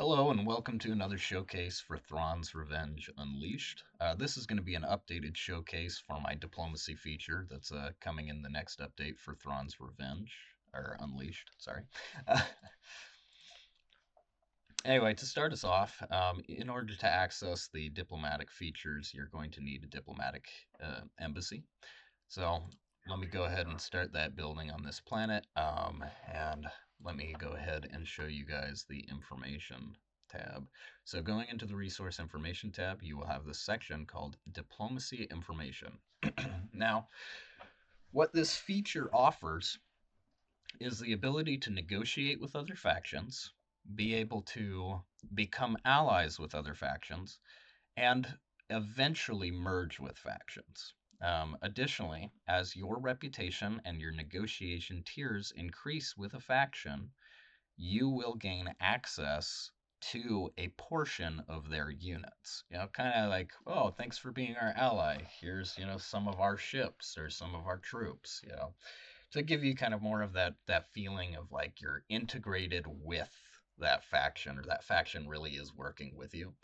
Hello and welcome to another showcase for Thrawn's Revenge Unleashed. This is going to be an updated showcase for my diplomacy feature that's coming in the next update for Thrawn's Revenge, or Unleashed, sorry. Uh, anyway, to start us off, in order to access the diplomatic features, you're going to need a diplomatic embassy. So let me go ahead and start that building on this planet, and let me go ahead and show you guys the information tab. So going into the resource information tab, you will have this section called diplomacy information. Now, what this feature offers is the ability to negotiate with other factions, be able to become allies with other factions, and eventually merge with factions. Additionally, as your reputation and your negotiation tiers increase with a faction, you will gain access to a portion of their units. Kind of like, oh, thanks for being our ally. Here's, some of our ships or some of our troops, to give you kind of more of that feeling of like you're integrated with that faction or that faction really is working with you.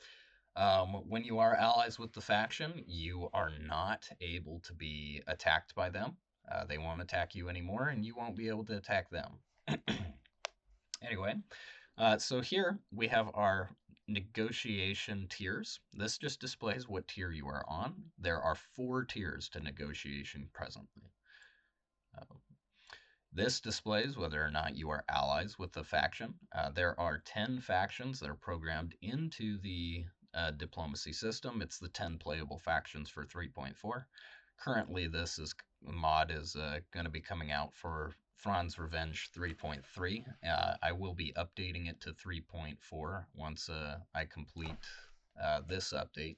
When you are allies with the faction, you are not able to be attacked by them. They won't attack you anymore, and you won't be able to attack them. Anyway, so here we have our negotiation tiers. This just displays what tier you are on. There are 4 tiers to negotiation presently. Uh, this displays whether or not you are allies with the faction. There are 10 factions that are programmed into the diplomacy system. It's the 10 playable factions for 3.4. Currently, this mod is going to be coming out for Thrawn's Revenge 3.3. I will be updating it to 3.4 once I complete this update.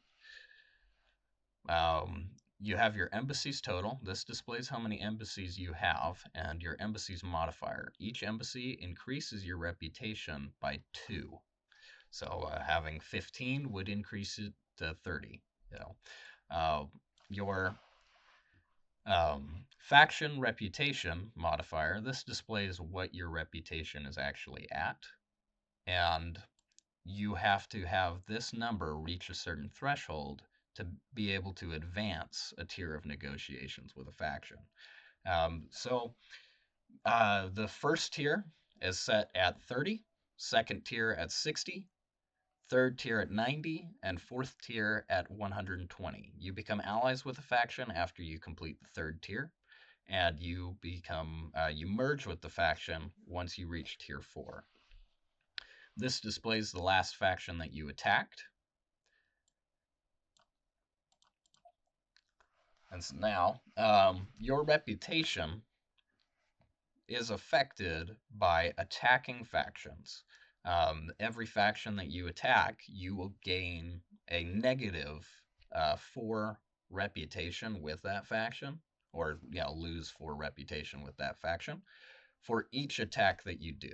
You have your embassies total. This displays how many embassies you have and your embassies modifier. Each embassy increases your reputation by 2. So having 15 would increase it to 30. Your faction reputation modifier, this displays what your reputation is actually at. And you have to have this number reach a certain threshold to be able to advance a tier of negotiations with a faction. The first tier is set at 30, second tier at 60, third tier at 90, and fourth tier at 120. You become allies with a faction after you complete the third tier, and you merge with the faction once you reach tier 4. This displays the last faction that you attacked. And so now, your reputation is affected by attacking factions. Every faction that you attack, you will gain a negative 4 reputation with that faction, or lose 4 reputation with that faction for each attack that you do.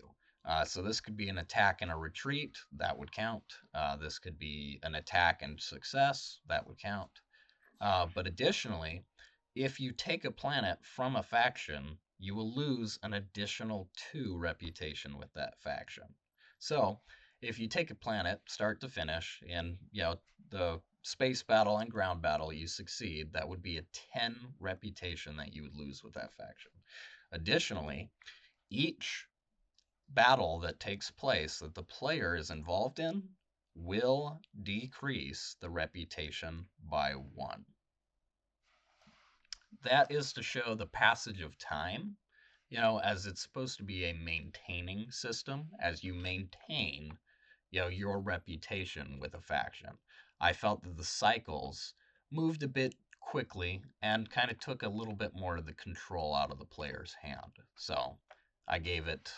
So this could be an attack and a retreat, that would count. This could be an attack and success, that would count. But additionally, if you take a planet from a faction, you will lose an additional 2 reputation with that faction. So if you take a planet start to finish in the space battle and ground battle, you succeed, that would be a 10 reputation that you would lose with that faction. Additionally, each battle that takes place that the player is involved in will decrease the reputation by 1. That is to show the passage of time, as it's supposed to be a maintaining system, as you maintain, your reputation with a faction. I felt that the cycles moved a bit quickly and kind of took a little bit more of the control out of the player's hand. So I gave it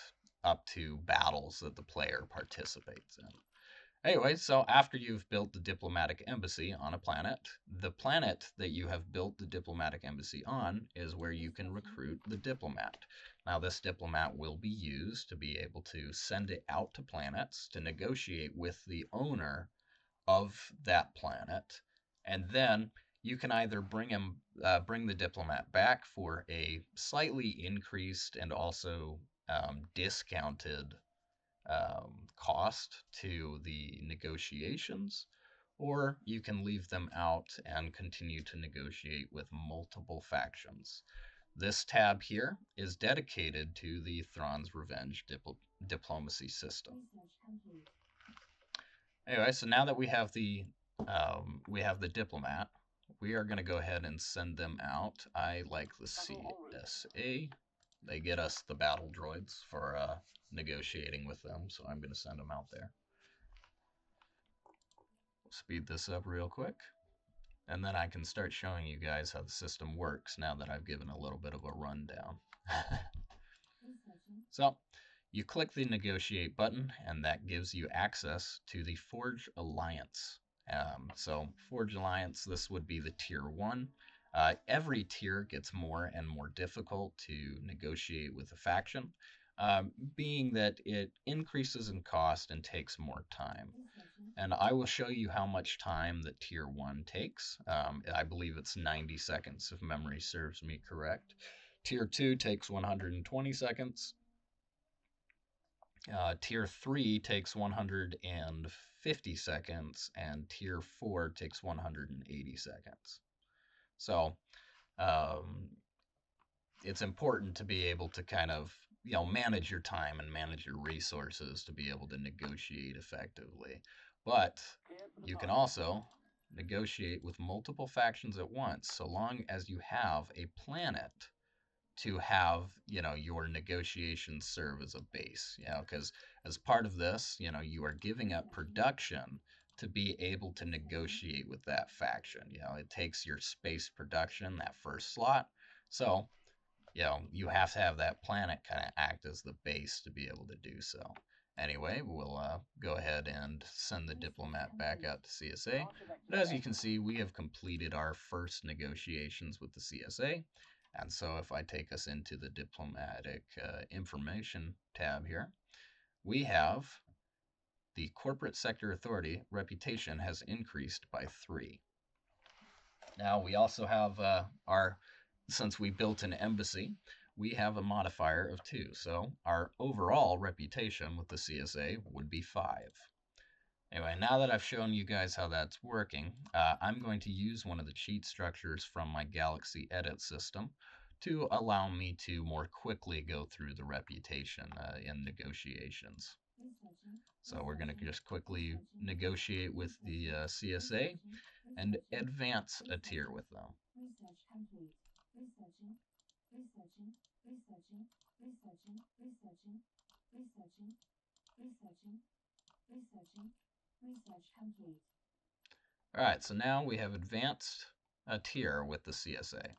up to battles that the player participates in. Anyway, so after you've built the diplomatic embassy on a planet, the planet that you have built the diplomatic embassy on is where you can recruit the diplomat. Now, this diplomat will be used to be able to send it out to planets to negotiate with the owner of that planet, and then you can either bring the diplomat back for a slightly increased and also discounted cost to the negotiations, or you can leave them out and continue to negotiate with multiple factions. This tab here is dedicated to the Thrawn's Revenge diplomacy system. Anyway, so now that we have the diplomat, we are going to go ahead and send them out. I like the CSA. They get us the battle droids for negotiating with them, so I'm going to send them out there. Speed this up real quick, and then I can start showing you guys how the system works now that I've given a little bit of a rundown. So, you click the negotiate button, and that gives you access to the Forge Alliance. So Forge Alliance, this would be the tier 1. Every tier gets more and more difficult to negotiate with a faction, being that it increases in cost and takes more time. And I will show you how much time that tier 1 takes. I believe it's 90 seconds if memory serves me correct. Tier 2 takes 120 seconds. Tier 3 takes 150 seconds, and Tier 4 takes 180 seconds. So it's important to be able to kind of manage your time and manage your resources to be able to negotiate effectively. But you can also negotiate with multiple factions at once, so long as you have a planet to have your negotiations serve as a base, because as part of this, you are giving up production to be able to negotiate with that faction. It takes your space production, that first slot, so you have to have that planet kind of act as the base to be able to do so. Anyway, we'll go ahead and send the diplomat back out to CSA. But as you can see, we have completed our first negotiations with the CSA. And so if I take us into the diplomatic information tab here, we have the corporate sector authority reputation has increased by 3. Now we also have since we built an embassy, we have a modifier of 2. So our overall reputation with the CSA would be 5. Anyway, now that I've shown you guys how that's working, I'm going to use one of the cheat structures from my Galaxy Edit system to allow me to more quickly go through the reputation in negotiations. So we're going to just quickly negotiate with the CSA and advance a tier with them. Alright, so now we have advanced a tier with the CSA.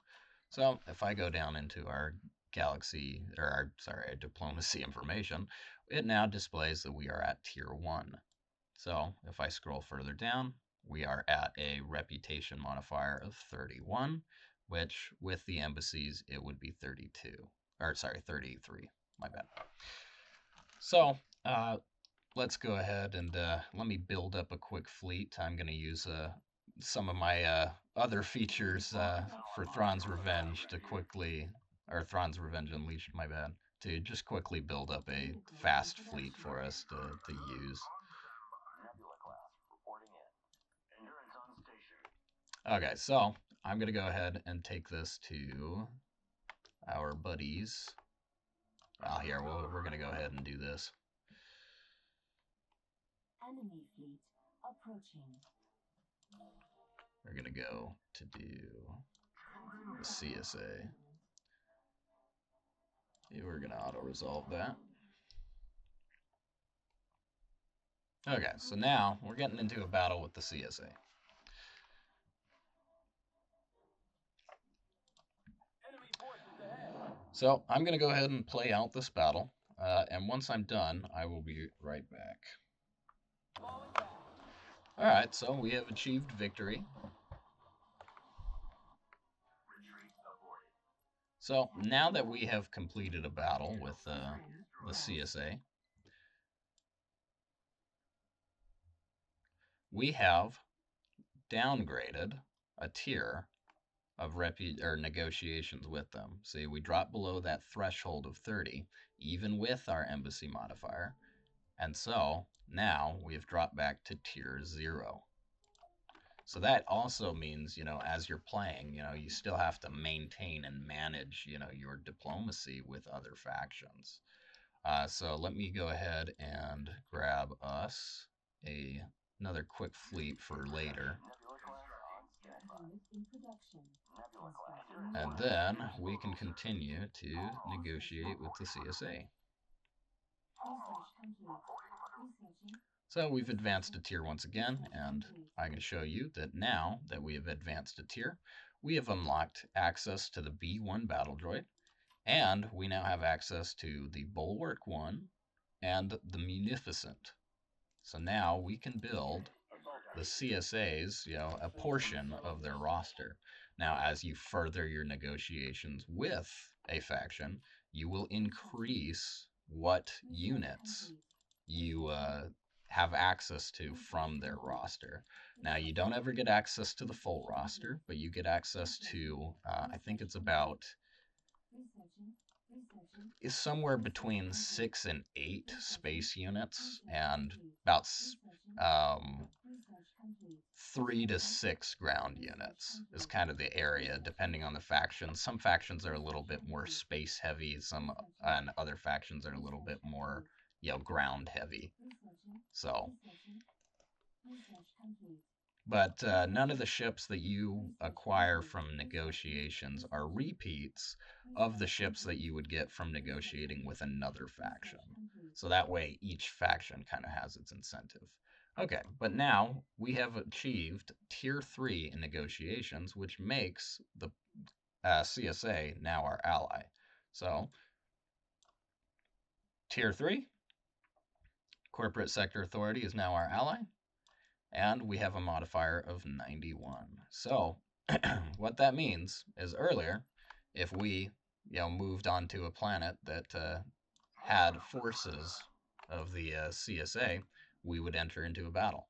So if I go down into our our diplomacy information, it now displays that we are at tier 1. So if I scroll further down, we are at a reputation modifier of 31, which with the embassies, it would be 33. My bad. So let's go ahead and let me build up a quick fleet. I'm going to use some of my other features for Thrawn's Revenge Thrawn's Revenge Unleashed, my bad, to just quickly build up a fast fleet for us to use. Okay, so I'm going to go ahead and take this to our buddies. Here, we're going to go ahead and do this. Enemy fleet approaching. We're going to go to do the CSA. We're going to auto-resolve that. Okay, so now we're getting into a battle with the CSA. So I'm going to go ahead and play out this battle, and once I'm done, I will be right back. Alright, so we have achieved victory. So now that we have completed a battle with the CSA, we have downgraded a tier of negotiations with them. See, we dropped below that threshold of 30, even with our embassy modifier. And so now we have dropped back to tier 0. So that also means, as you're playing, you still have to maintain and manage, your diplomacy with other factions. So let me go ahead and grab us another quick fleet for later. And then we can continue to negotiate with the CSA. So we've advanced a tier once again, and I can show you that now that we have advanced a tier, we have unlocked access to the B1 battle droid, and we now have access to the Bulwark 1 and the Munificent. So now we can build the CSAs, a portion of their roster. Now, as you further your negotiations with a faction, you will increase what units you have access to from their roster. Now, you don't ever get access to the full roster, but you get access to, I think it's about, is somewhere between 6 and 8 space units, and about 3 to 6 ground units is kind of the area, depending on the faction. Some factions are a little bit more space heavy, and other factions are a little bit more, ground heavy. So, but none of the ships that you acquire from negotiations are repeats of the ships that you would get from negotiating with another faction. So that way each faction kind of has its incentive. Okay, but now we have achieved tier 3 in negotiations, which makes the CSA now our ally. So, tier 3, Corporate Sector Authority is now our ally, and we have a modifier of 91. So, what that means is earlier, if we, moved onto a planet that had forces of the CSA, we would enter into a battle.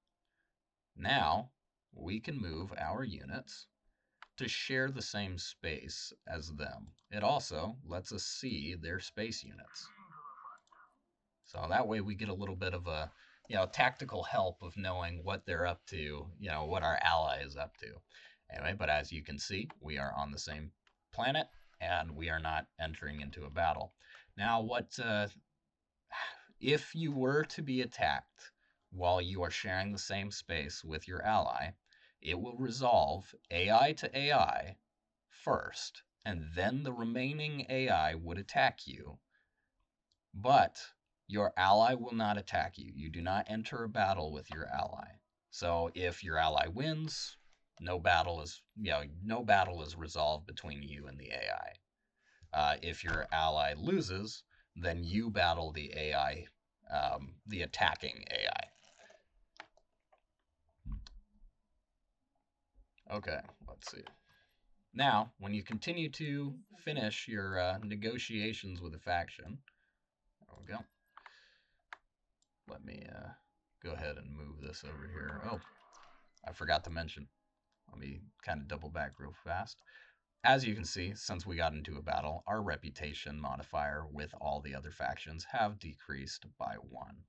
Now, we can move our units to share the same space as them. It also lets us see their space units. So that way we get a little bit of a, tactical help of knowing what they're up to, what our ally is up to. Anyway, but as you can see, we are on the same planet, and we are not entering into a battle. Now, if you were to be attacked while you are sharing the same space with your ally, it will resolve AI to AI first, and then the remaining AI would attack you. But your ally will not attack you. You do not enter a battle with your ally. So if your ally wins, no battle is resolved between you and the AI. If your ally loses, then you battle the AI, the attacking AI. Okay, let's see. Now, when you continue to finish your negotiations with a faction, there we go. Let me go ahead and move this over here. Oh, I forgot to mention. Let me kind of double back real fast. As you can see, since we got into a battle, our reputation modifier with all the other factions have decreased by 1.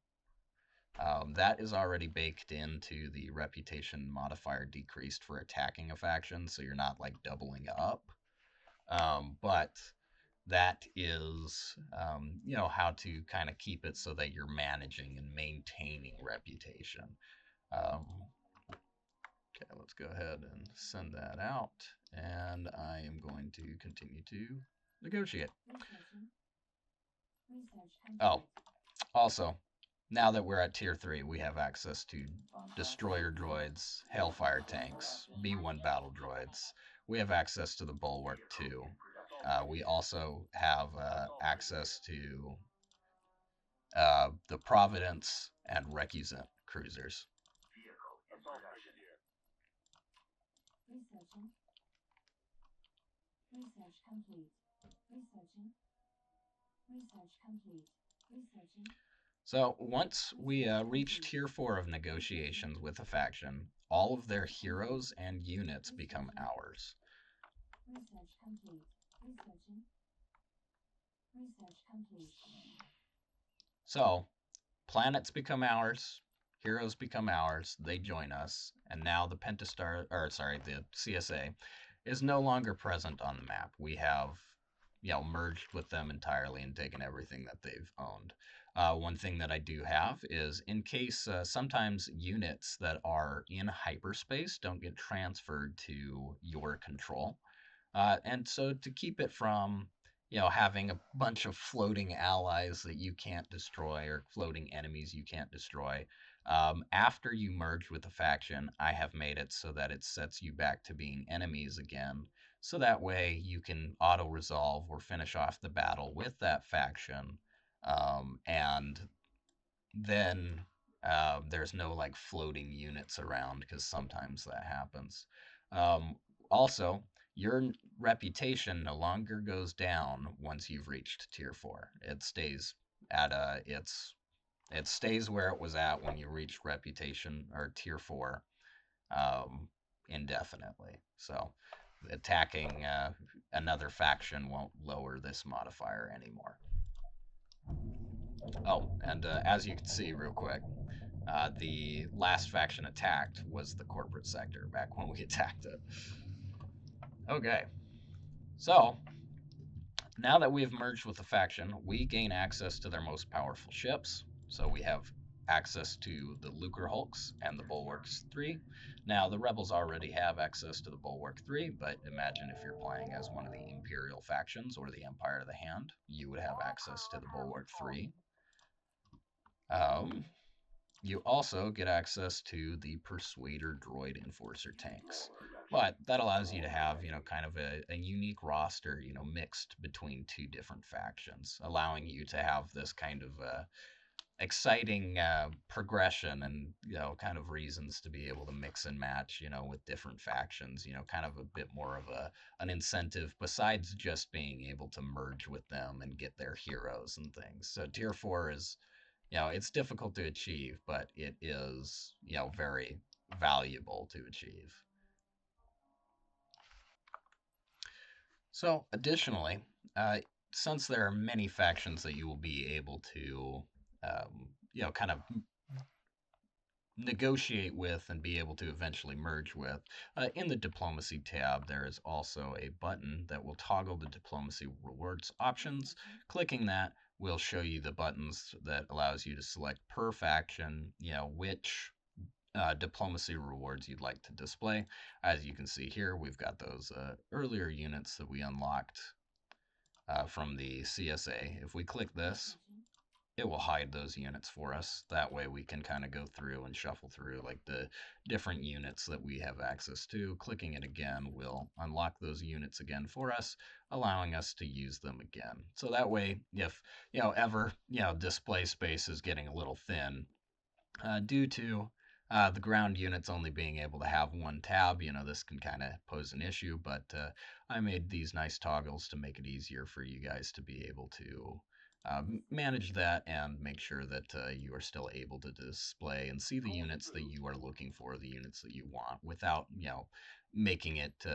That is already baked into the reputation modifier decreased for attacking a faction, so you're not like doubling up. But that is, how to kind of keep it so that you're managing and maintaining reputation. Okay, let's go ahead and send that out, and I am going to continue to negotiate. Oh, also, now that we're at tier 3, we have access to destroyer droids, hailfire tanks, B1 battle droids. We have access to the Bulwark 2. We also have access to the Providence and Recusant cruisers. Research complete. Research complete. So once we reach tier 4 of negotiations with a faction, all of their heroes and units become ours. Research complete. Research complete. So Planets become ours, heroes become ours, they join us, and now the the CSA is no longer present on the map. We have, merged with them entirely and taken everything that they've owned. One thing that I do have is in case sometimes units that are in hyperspace don't get transferred to your control. And so to keep it from, having a bunch of floating allies that you can't destroy or floating enemies you can't destroy, after you merge with a faction, I have made it so that it sets you back to being enemies again. So that way you can auto resolve or finish off the battle with that faction. And then there's no like floating units around because sometimes that happens. Um, Also, your reputation no longer goes down once you've reached tier 4. It stays at it stays where it was at when you reached reputation or tier 4 um, indefinitely. So attacking another faction won't lower this modifier anymore. Oh, and as you can see, real quick, the last faction attacked was the corporate sector back when we attacked it. Okay, so now that we have merged with the faction, we gain access to their most powerful ships. So we have access to the Lucre Hulks and the Bulwarks 3. Now, the Rebels already have access to the Bulwark 3, but imagine if you're playing as one of the Imperial factions or the Empire of the Hand, you would have access to the Bulwark 3. Um, You also get access to the Persuader Droid Enforcer tanks. But that allows you to have, kind of a unique roster, mixed between two different factions, allowing you to have this kind of exciting progression and, kind of reasons to be able to mix and match, with different factions, kind of a bit more of an incentive besides just being able to merge with them and get their heroes and things. So Tier 4 is, it's difficult to achieve, but it is, very valuable to achieve. So, additionally, since there are many factions that you will be able to, kind of negotiate with and be able to eventually merge with, in the diplomacy tab, there is also a button that will toggle the diplomacy rewards options. Clicking that will show you the buttons that allows you to select per faction, which diplomacy rewards you'd like to display. As you can see here, we've got those earlier units that we unlocked from the CSA. If we click this, it will hide those units for us. That way we can kind of go through and shuffle through like the different units that we have access to. Clicking it again will unlock those units again for us, allowing us to use them again. So that way, if, ever, display space is getting a little thin, due to the ground units only being able to have one tab, this can kind of pose an issue, but I made these nice toggles to make it easier for you guys to be able to manage that and make sure that you are still able to display and see the units that you are looking for, the units that you want, without, making it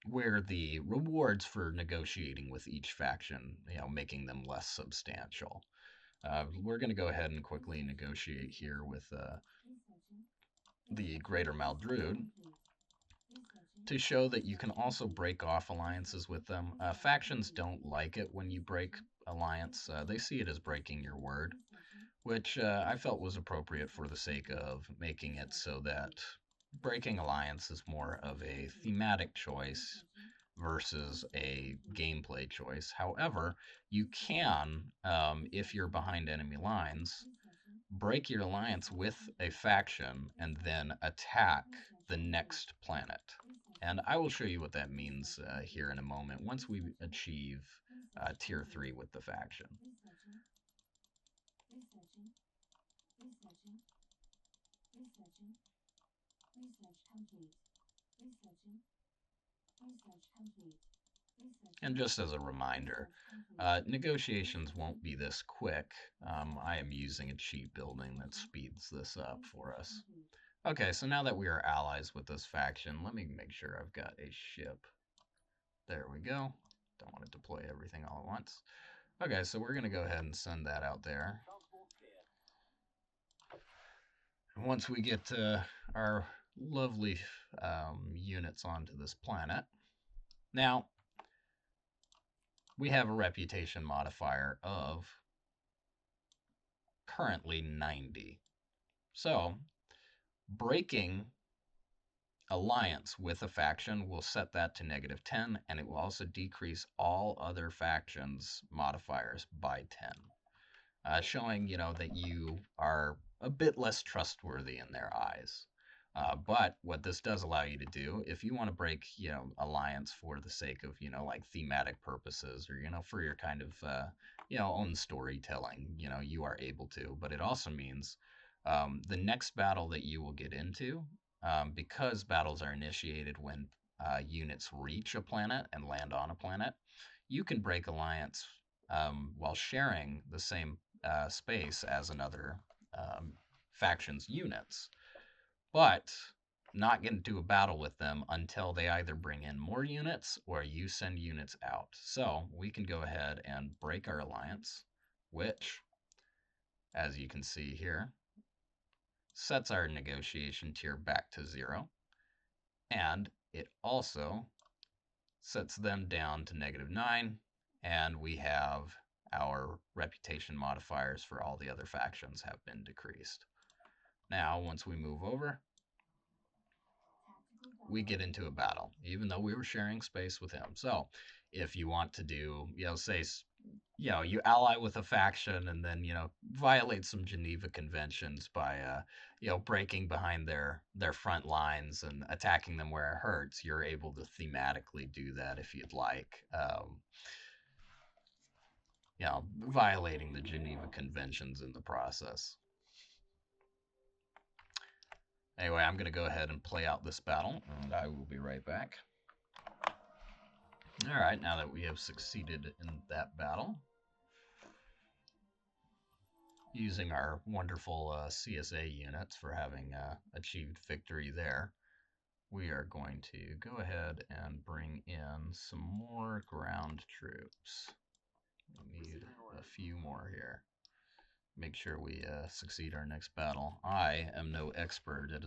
where the rewards for negotiating with each faction, making them less substantial. We're going to go ahead and quickly negotiate here with the Greater Maldrude to show that you can also break off alliances with them. Factions don't like it when you break alliance. They see it as breaking your word, which I felt was appropriate for the sake of making it so that breaking alliance is more of a thematic choice versus a gameplay choice. However, you can, if you're behind enemy lines, break your alliance with a faction and then attack the next planet. And I will show you what that means here in a moment once we achieve tier 3 with the faction. And just as a reminder, negotiations won't be this quick. I am using a cheat building that speeds this up for us. Okay, so now that we are allies with this faction, let me make sure I've got a ship. There we go. Don't want to deploy everything all at once. Okay, so we're going to go ahead and send that out there. once we get our lovely units onto this planet, now we have a reputation modifier of currently 90. So breaking alliance with a faction will set that to -10, and it will also decrease all other factions modifiers by 10, showing that you are a bit less trustworthy in their eyes. But what this does allow you to do, if you want to break alliance for the sake of like thematic purposes, or for your kind of own storytelling, you are able to. But it also means the next battle that you will get into, because battles are initiated when units reach a planet and land on a planet, you can break alliance while sharing the same space as another faction's units, but not get into a battle with them until they either bring in more units or you send units out. So we can go ahead and break our alliance, which, as you can see here, sets our negotiation tier back to 0, and it also sets them down to -9, and we have our reputation modifiers for all the other factions have been decreased. Now, once we move over, we get into a battle, even though we were sharing space with him. So if you want to do, say, you ally with a faction and then, violate some Geneva conventions by, breaking behind their front lines and attacking them where it hurts, you're able to thematically do that if you'd like. Violating the Geneva conventions in the process. Anyway, I'm going to go ahead and play out this battle, and I will be right back. All right, now that we have succeeded in that battle, using our wonderful CSA units for having achieved victory there, we are going to go ahead and bring in some more ground troops. We need a few more here. Make sure we succeed our next battle. I am no expert at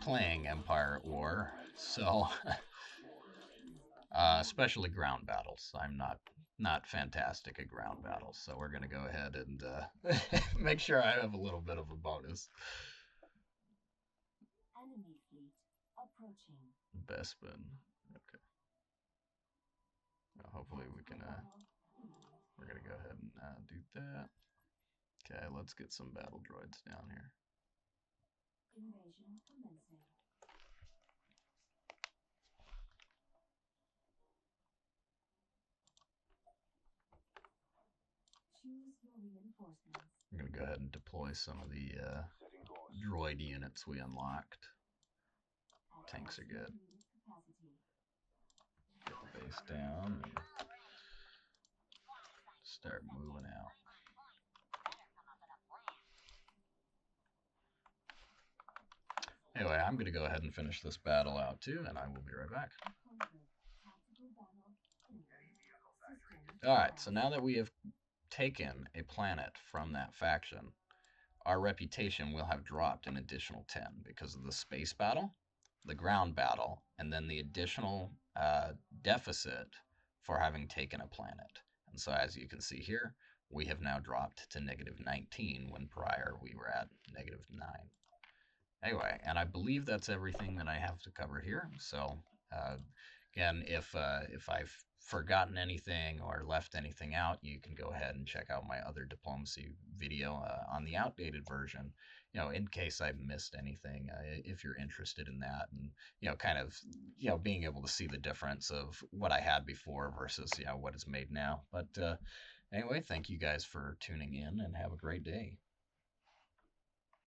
playing Empire at War, so especially ground battles. I'm not fantastic at ground battles, so we're going to go ahead and make sure I have a little bit of a bonus. Enemy fleet approaching. Bespin. Okay. Well, hopefully we can. We're going to go ahead and do that. Okay, let's get some battle droids down here. Invasion commencing. Choose your reinforcements. I'm going to go ahead and deploy some of the droid units we unlocked. Tanks are good. Get the base down and start moving out. Anyway, I'm going to go ahead and finish this battle out too, and I will be right back. Alright, so now that we have taken a planet from that faction, our reputation will have dropped an additional 10 because of the space battle, the ground battle, and then the additional deficit for having taken a planet. And so as you can see here, we have now dropped to -19 when prior we were at -9. Anyway, and I believe that's everything that I have to cover here. So again, if I've forgotten anything or left anything out, you can go ahead and check out my other diplomacy video on the outdated version, in case I've missed anything, if you're interested in that, and kind of being able to see the difference of what I had before versus what is made now. But anyway, thank you guys for tuning in, and have a great day.